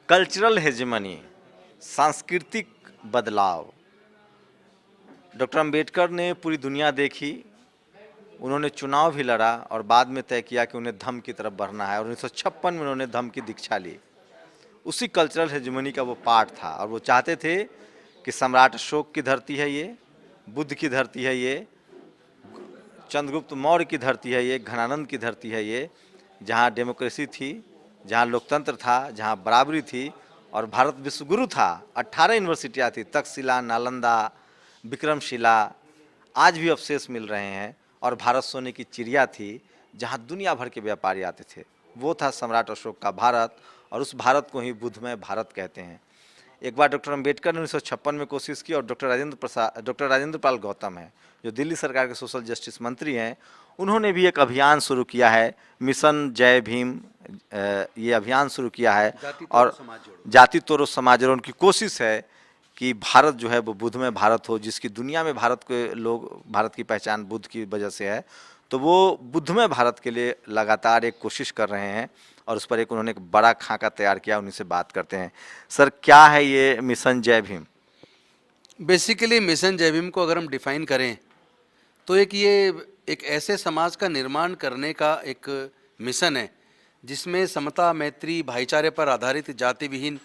Cultural hegemony, सांस्कृतिक बदलाव। Doctor Ambedkar ने पूरी दुनिया देखी, उन्होंने चुनाव भी लड़ा और बाद में तय किया कि उन्हें धम्म की तरफ बढ़ना है और 1956 में उन्होंने धम्म की दीक्षा ली। उसी कल्चरल हेजेमनी का वो पार्ट था और वो चाहते थे कि सम्राट अशोक की धरती है ये, बुद्ध की धरती है ये, चंद्रगुप्त मौर्य की धरती है ये, घनानंद की धरती है ये, जहाँ डेमोक्रेसी थी, जहाँ लोकतंत्र था, जहाँ बराबरी थी और भारत विश्वगुरु था। 18 यूनिवर्सिटियाँ थी, तक्षशिला, नालंदा, विक्रमशिला, आज भी अवशेष मिल रहे हैं। और भारत सोने की चिड़िया थी, जहाँ दुनिया भर के व्यापारी आते थे। वो था सम्राट अशोक का भारत और उस भारत को ही बुद्धमय भारत कहते हैं। एक बार डॉक्टर अंबेडकर ने 1956 में कोशिश की और डॉक्टर राजेंद्र पाल गौतम है जो दिल्ली सरकार के सोशल जस्टिस मंत्री हैं, उन्होंने भी एक अभियान शुरू किया है, मिशन जय भीम, ये अभियान शुरू किया है और जाति तोड़ो समाज जोड़ो। उनकी कोशिश है कि भारत जो है वो बुद्धमय भारत हो, जिसकी दुनिया में भारत के लोग, भारत की पहचान बुद्ध की वजह से है। तो वो बुद्धमय भारत के लिए लगातार एक कोशिश कर रहे हैं और उस पर एक उन्होंने एक बड़ा खाका तैयार किया, उन्हीं से बात करते हैं। सर, क्या है ये मिशन जय भीम? बेसिकली मिशन जय भीम को अगर हम डिफाइन करें तो एक ऐसे समाज का निर्माण करने का एक मिशन है जिसमें समता, मैत्री, भाईचारे पर आधारित, जाति विहीन,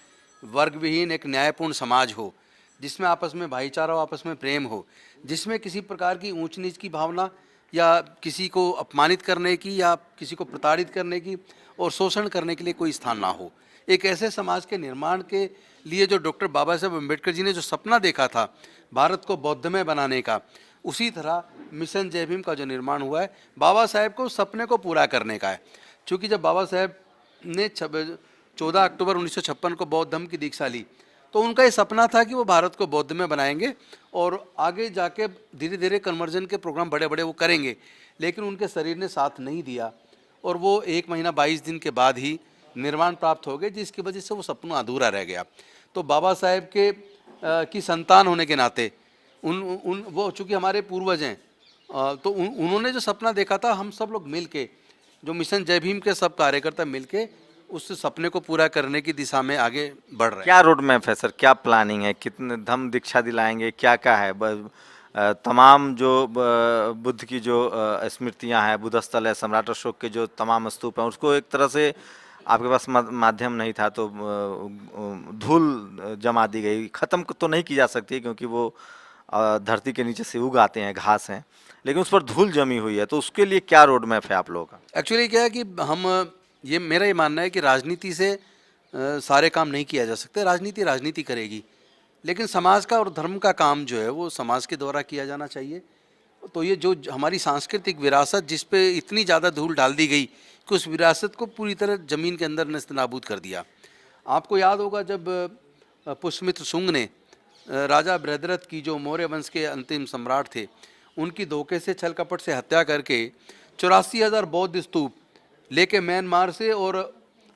वर्ग विहीन एक न्यायपूर्ण समाज हो, जिसमें आपस में भाईचारा हो, आपस में प्रेम हो, जिसमें किसी प्रकार की ऊंच नीच की भावना या किसी को अपमानित करने की या किसी को प्रताड़ित करने की और शोषण करने के लिए कोई स्थान ना हो। एक ऐसे समाज के निर्माण के लिए जो डॉक्टर बाबा साहेब अम्बेडकर जी ने जो सपना देखा था भारत को बौद्धमय बनाने का, उसी तरह मिशन जय भीम का जो निर्माण हुआ है बाबा साहेब को सपने को पूरा करने का है। क्योंकि जब बाबा साहेब ने 14 अक्टूबर 1956 को बौद्ध धम्म की दीक्षा ली तो उनका ये सपना था कि वो भारत को बौद्ध में बनाएंगे और आगे जाके धीरे धीरे कन्वर्जन के प्रोग्राम बड़े बड़े वो करेंगे। लेकिन उनके शरीर ने साथ नहीं दिया और वो 1 महीना 22 दिन के बाद ही निर्वाण प्राप्त हो गए, जिसकी वजह से वो सपना अधूरा रह गया। तो बाबा साहेब के की संतान होने के नाते वो चूँकि हमारे पूर्वज हैं, तो उन्होंने जो सपना देखा था, हम सब लोग मिल के, जो मिशन जय भीम के सब कार्यकर्ता मिल के उस सपने को पूरा करने की दिशा में आगे बढ़ रहे हैं। क्या रोड मैप है सर, क्या प्लानिंग है, कितने धम्म दीक्षा दिलाएंगे, क्या क्या है? तमाम जो बुद्ध की जो स्मृतियां हैं, बुद्ध स्थल है, सम्राट अशोक के जो तमाम स्तूप हैं, उसको एक तरह से आपके पास माध्यम नहीं था तो धूल जमा दी गई। ख़त्म तो नहीं की जा सकती क्योंकि वो धरती के नीचे से उग आते हैं, घास हैं, लेकिन उस पर धूल जमी हुई है। तो उसके लिए क्या रोड मैप है आप लोगों का? एक्चुअली क्या है कि मेरा ये मानना है कि राजनीति से सारे काम नहीं किया जा सकते। राजनीति करेगी, लेकिन समाज का और धर्म का काम जो है वो समाज के द्वारा किया जाना चाहिए। तो ये जो हमारी सांस्कृतिक विरासत जिस पे इतनी ज़्यादा धूल डाल दी गई कि उस विरासत को पूरी तरह ज़मीन के अंदर नस्तनाबूद कर दिया। आपको याद होगा जब पुष्यमित्र शुंग ने राजा बृहद्रथ की, जो मौर्य वंश के अंतिम सम्राट थे, उनकी धोखे से, छल कपट से हत्या करके 84,000 बौद्ध स्तूप लेके म्यांमार से और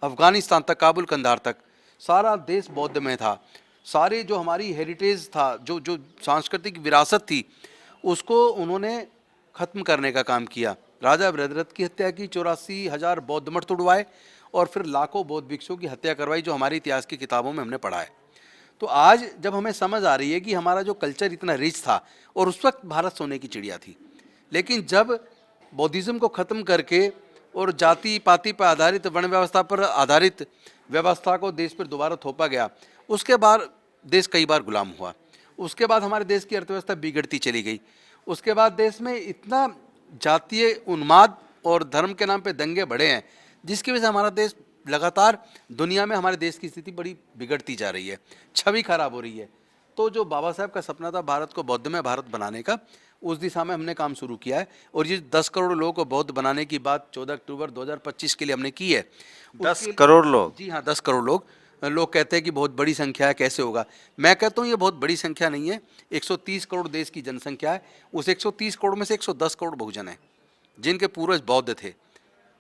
अफ़गानिस्तान तक, काबुल कंधार तक सारा देश बौद्ध में था। सारे जो हमारी हेरिटेज था, जो सांस्कृतिक विरासत थी, उसको उन्होंने ख़त्म करने का काम किया। राजा बृहद्रथ की हत्या की, 84,000 बौद्ध मठ तोड़वाए और फिर लाखों बौद्ध भिक्षुओं की हत्या करवाई, जो हमारी इतिहास की किताबों में हमने पढ़ा है। तो आज जब हमें समझ आ रही है कि हमारा जो कल्चर इतना रिच था और उस वक्त भारत सोने की चिड़िया थी, लेकिन जब बौद्धिज़्म को ख़त्म करके और जाति पाति पर आधारित, वर्ण व्यवस्था पर आधारित व्यवस्था को देश पर दोबारा थोपा गया, उसके बाद देश कई बार गुलाम हुआ। उसके बाद हमारे देश की अर्थव्यवस्था बिगड़ती चली गई। उसके बाद देश में इतना जातीय उन्माद और धर्म के नाम पे दंगे बढ़े हैं, जिसकी वजह से हमारा देश लगातार दुनिया में, हमारे देश की स्थिति बड़ी बिगड़ती जा रही है, छवि खराब हो रही है। तो जो बाबा साहब का सपना था भारत को बौद्धमय भारत बनाने का, उस दिशा में हमने काम शुरू किया है। और ये 10 करोड़ लोगों को बौद्ध बनाने की बात 14 अक्टूबर 2025 के लिए हमने की है। 10 करोड़ लोग? जी हाँ, 10 करोड़ लोग। लोग कहते हैं कि बहुत बड़ी संख्या है, कैसे होगा? मैं कहता हूँ ये बहुत बड़ी संख्या नहीं है। 130 करोड़ देश की जनसंख्या है, उस 130 करोड़ में से 110 करोड़ बहुजन है जिनके पूर्वज बौद्ध थे।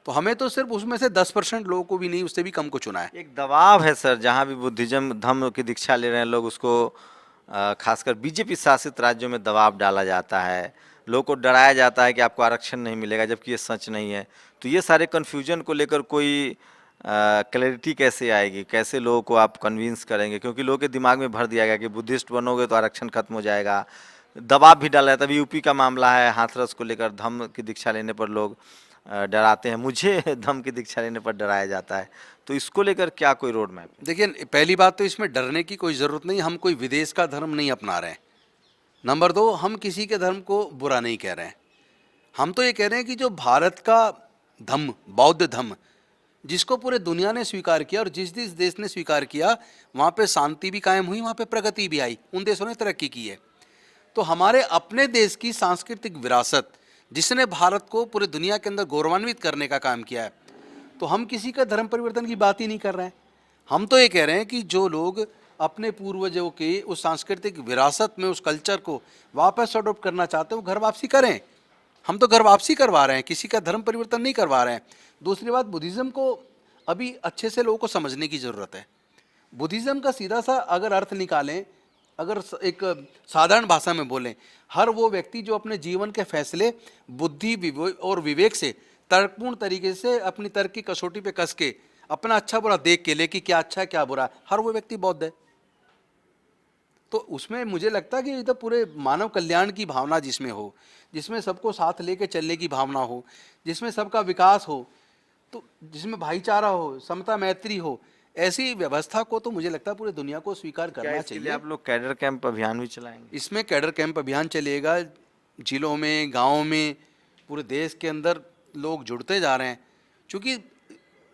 तो हमें तो सिर्फ उसमें से 10% लोगों को भी नहीं, उससे भी कम को चुना है। एक दबाव है सर, जहाँ भी बुद्धिज्म धम्म की दीक्षा ले रहे हैं लोग, उसको खासकर बीजेपी शासित राज्यों में दबाव डाला जाता है, लोगों को डराया जाता है कि आपको आरक्षण नहीं मिलेगा, जबकि ये सच नहीं है। तो ये सारे कन्फ्यूजन को लेकर कोई क्लैरिटी कैसे आएगी, कैसे लोगों को आप कन्विंस करेंगे? क्योंकि लोगों के दिमाग में भर दिया गया कि बुद्धिस्ट बनोगे तो आरक्षण खत्म हो जाएगा, दबाव भी डाला जाता है। अभी यूपी का मामला है, हाथरस को लेकर धम्म की दीक्षा लेने पर लोग डराते हैं, मुझे धम्म की दीक्षा लेने पर डराया जाता है। तो इसको लेकर क्या कोई रोड मैप? देखिए, पहली बात तो इसमें डरने की कोई ज़रूरत नहीं, हम कोई विदेश का धर्म नहीं अपना रहे हैं। नंबर 2, हम किसी के धर्म को बुरा नहीं कह रहे हैं। हम तो ये कह रहे हैं कि जो भारत का धम्म, बौद्ध धम्म, जिसको पूरे दुनिया ने स्वीकार किया और जिस जिस देश ने स्वीकार किया वहाँ पे शांति भी कायम हुई, वहाँ पे प्रगति भी आई, उन देशों ने तरक्की की है। तो हमारे अपने देश की सांस्कृतिक विरासत जिसने भारत को पूरे दुनिया के अंदर गौरवान्वित करने का काम किया है, तो हम किसी का धर्म परिवर्तन की बात ही नहीं कर रहे हैं। हम तो ये कह रहे हैं कि जो लोग अपने पूर्वजों के उस सांस्कृतिक विरासत में उस कल्चर को वापस अडॉप्ट करना चाहते हैं वो घर वापसी करें। हम तो घर वापसी करवा रहे हैं, किसी का धर्म परिवर्तन नहीं करवा रहे हैं। दूसरी बात, बुद्धिज़्म को अभी अच्छे से लोगों को समझने की ज़रूरत है। बुद्धिज़्म का सीधा सा अगर अर्थ निकालें, अगर एक साधारण भाषा में बोलें, हर वो व्यक्ति जो अपने जीवन के फैसले बुद्धि और विवेक से तर्कपूर्ण तरीके से अपनी तर्क की कसौटी पे कस के अपना अच्छा बुरा देख के ले कि क्या अच्छा है क्या बुरा, हर वो व्यक्ति बौद्ध है। तो उसमें मुझे लगता है कि तो पूरे मानव कल्याण की भावना जिसमें हो, जिसमें सबको साथ लेके चलने की भावना हो, जिसमें सबका विकास हो, तो जिसमें भाईचारा हो, समता मैत्री हो, ऐसी व्यवस्था को तो मुझे लगता है पूरी दुनिया को स्वीकार क्या करना इसके लिए चाहिए। आप लोग कैडर कैंप अभियान भी चलाएंगे? इसमें कैडर कैंप अभियान चलेगा, जिलों में, गाँव में, पूरे देश के अंदर लोग जुड़ते जा रहे हैं। क्योंकि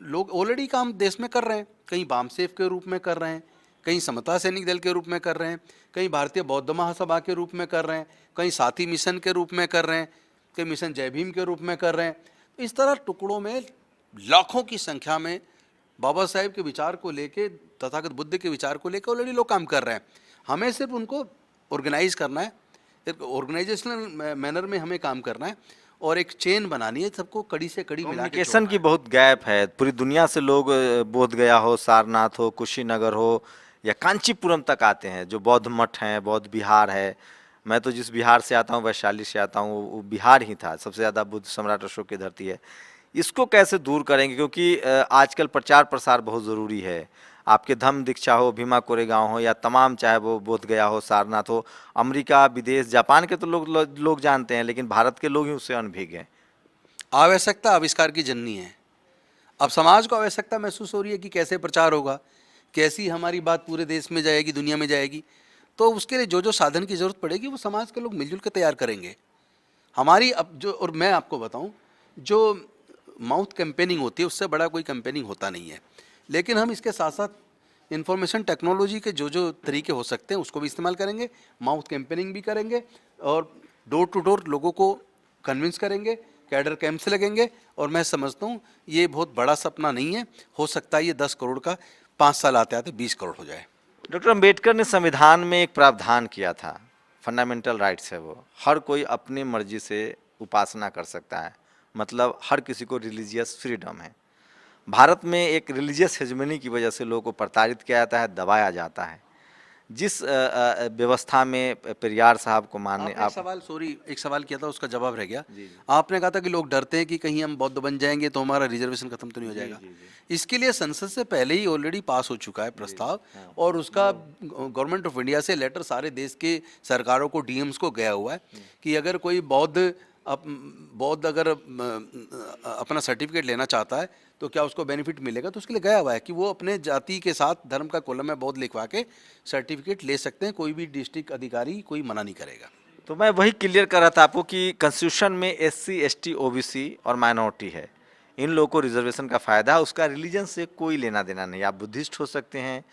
लोग ऑलरेडी काम देश में कर रहे हैं, कहीं बामसेफ के रूप में कर रहे हैं, कहीं समता सैनिक दल के रूप में कर रहे हैं, कहीं भारतीय बौद्ध महासभा के रूप में कर रहे हैं, कहीं साथी मिशन के रूप में कर रहे हैं, कहीं मिशन जय भीम के रूप में कर रहे हैं। तो इस तरह टुकड़ों में लाखों की संख्या में बाबा साहेब के विचार को लेके, तथागत बुद्ध के विचार को लेकर ऑलरेडी लोग काम कर रहे हैं। हमें सिर्फ उनको ऑर्गेनाइज करना है, एक ऑर्गेनाइजेशनल मैनर में हमें काम करना है और एक चेन बनानी है, सबको कड़ी से कड़ी मिला के कम्युनिकेशन की बहुत गैप है। पूरी दुनिया से लोग बोध गया हो, सारनाथ हो, कुशीनगर हो या कांचीपुरम तक आते हैं, जो बौद्ध मठ हैं, बौद्ध विहार है। मैं तो जिस बिहार से आता हूँ, वैशाली से आता हूँ, वो बिहार ही था, सबसे ज़्यादा बुद्ध सम्राट अशोक की धरती है। इसको कैसे दूर करेंगे? क्योंकि आजकल प्रचार प्रसार बहुत ज़रूरी है। आपके धम्म दीक्षा हो, भीमा कोरेगांव हो या तमाम, चाहे वो बोध गया हो, सारनाथ हो, अमेरिका, विदेश, जापान के तो लोग जानते हैं, लेकिन भारत के लोग ही उससे अनभिज्ञ हैं। आवश्यकता आविष्कार की जननी है। अब समाज को आवश्यकता महसूस हो रही है कि कैसे प्रचार होगा, कैसी हमारी बात पूरे देश में जाएगी, दुनिया में जाएगी। तो उसके लिए जो जो साधन की ज़रूरत पड़ेगी वो समाज के लोग मिलजुल कर तैयार करेंगे। हमारी अब जो, और मैं आपको बताऊं, जो माउथ कैंपेनिंग होती है उससे बड़ा कोई कैंपेनिंग होता नहीं है। लेकिन हम इसके साथ साथ इंफॉर्मेशन टेक्नोलॉजी के जो जो तरीके हो सकते हैं उसको भी इस्तेमाल करेंगे, माउथ कैंपेनिंग भी करेंगे और डोर टू डोर लोगों को कन्विंस करेंगे, कैडर कैंप्स लगेंगे। और मैं समझता हूँ ये बहुत बड़ा सपना नहीं है, हो सकता है ये 10 करोड़ का 5 साल आते आते 20 करोड़ हो जाए। डॉक्टर अंबेडकर ने संविधान में एक प्रावधान किया था, फंडामेंटल राइट्स है वो, हर कोई अपनी मर्जी से उपासना कर सकता है, मतलब हर किसी को रिलीजियस फ्रीडम है। भारत में एक रिलीजियस हेजमनी की वजह से लोगों को प्रताड़ित किया जाता है, दबाया जाता है। जिस व्यवस्था में पेरियार साहब को मानने आपने एक सवाल किया था, उसका जवाब रह गया। आपने कहा था कि लोग डरते हैं कि कहीं हम बौद्ध बन जाएंगे तो हमारा रिजर्वेशन खत्म तो नहीं हो जाएगा। इसके लिए संसद से पहले ही ऑलरेडी पास हो चुका है प्रस्ताव, और उसका गवर्नमेंट ऑफ इंडिया से लेटर सारे देश के सरकारों को, डीएम्स को गया हुआ है कि अगर कोई बौद्ध अगर अपना सर्टिफिकेट लेना चाहता है तो क्या उसको बेनिफिट मिलेगा। तो उसके लिए गया हुआ है कि वो अपने जाति के साथ धर्म का कॉलम में बौद्ध लिखवा के सर्टिफिकेट ले सकते हैं, कोई भी डिस्ट्रिक्ट अधिकारी कोई मना नहीं करेगा। तो मैं वही क्लियर कर रहा था आपको कि कॉन्स्टिट्यूशन में SC, ST, OBC और माइनॉरिटी है, इन लोगों को रिजर्वेशन का फ़ायदा, उसका रिलीजन से कोई लेना देना नहीं। आप बुद्धिस्ट हो सकते हैं,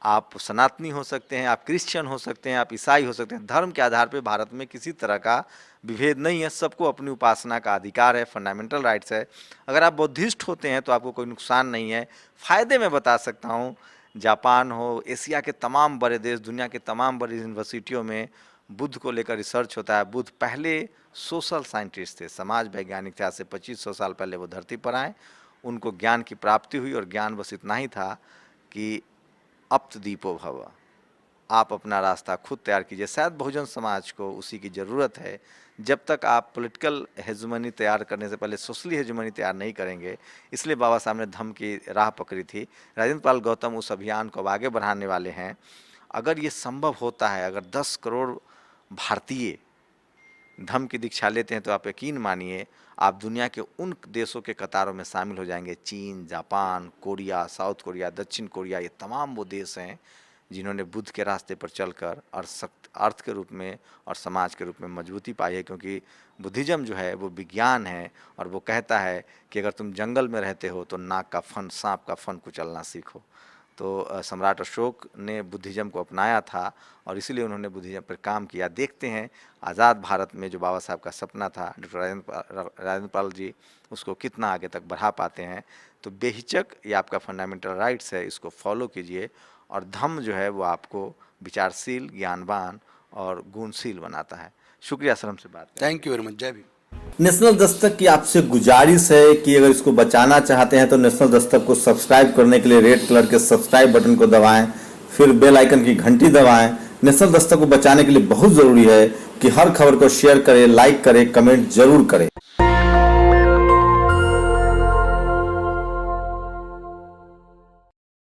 आप सनातनी हो सकते हैं, आप क्रिश्चियन हो सकते हैं, आप ईसाई हो सकते हैं। धर्म के आधार पर भारत में किसी तरह का विभेद नहीं है, सबको अपनी उपासना का अधिकार है, फंडामेंटल राइट्स है। अगर आप बुद्धिस्ट होते हैं तो आपको कोई नुकसान नहीं है। फ़ायदे मैं बता सकता हूँ, जापान हो, एशिया के तमाम बड़े देश, दुनिया के तमाम बड़ी यूनिवर्सिटियों में बुद्ध को लेकर रिसर्च होता है। बुद्ध पहले सोशल साइंटिस्ट थे, समाज वैज्ञानिक थे। आज से 2500 साल पहले वो धरती पर आए, उनको ज्ञान की प्राप्ति हुई और ज्ञान बस इतना ही था कि अप्त दीपो भव, आप अपना रास्ता खुद तैयार कीजिए। शायद बहुजन समाज को उसी की ज़रूरत है, जब तक आप पॉलिटिकल हेजुमनी तैयार करने से पहले सोशली हेजुमनी तैयार नहीं करेंगे, इसलिए बाबा साहब ने धम्म की राह पकड़ी थी। राजेंद्र पाल गौतम उस अभियान को अब आगे बढ़ाने वाले हैं। अगर ये संभव होता है, अगर 10 करोड़ भारतीय धम्म की दीक्षा लेते हैं, तो आप यकीन मानिए आप दुनिया के उन देशों के कतारों में शामिल हो जाएंगे। चीन, जापान, कोरिया, साउथ कोरिया, दक्षिण कोरिया, ये तमाम वो देश हैं जिन्होंने बुद्ध के रास्ते पर चलकर अर्थ के रूप में और समाज के रूप में मजबूती पाई है। क्योंकि बुद्धिज़्म जो है वो विज्ञान है, और वो कहता है कि अगर तुम जंगल में रहते हो तो नाक का फन, सांप का फन कुचलना सीखो। तो सम्राट अशोक ने बुद्धिज़्म को अपनाया था और इसीलिए उन्होंने बुद्धिज़्म पर काम किया। देखते हैं आज़ाद भारत में जो बाबा साहब का सपना था, डॉक्टर राजेंद्र पाल जी उसको कितना आगे तक बढ़ा पाते हैं। तो बेहिचक ये आपका फंडामेंटल राइट्स है, इसको फॉलो कीजिए, और धम्म जो है वो आपको विचारशील, ज्ञानवान और गुणशील बनाता है। शुक्रिया सर, हमसे बात करने। Thank you very much. जय भीम। नेशनल दस्तक की आपसे गुजारिश है कि अगर इसको बचाना चाहते हैं तो नेशनल दस्तक को सब्सक्राइब करने के लिए रेड कलर के सब्सक्राइब बटन को दबाएं, फिर बेल आइकन की घंटी दबाएं। नेशनल दस्तक को बचाने के लिए बहुत ज़रूरी है कि हर खबर को शेयर करें, लाइक करें, कमेंट जरूर करें।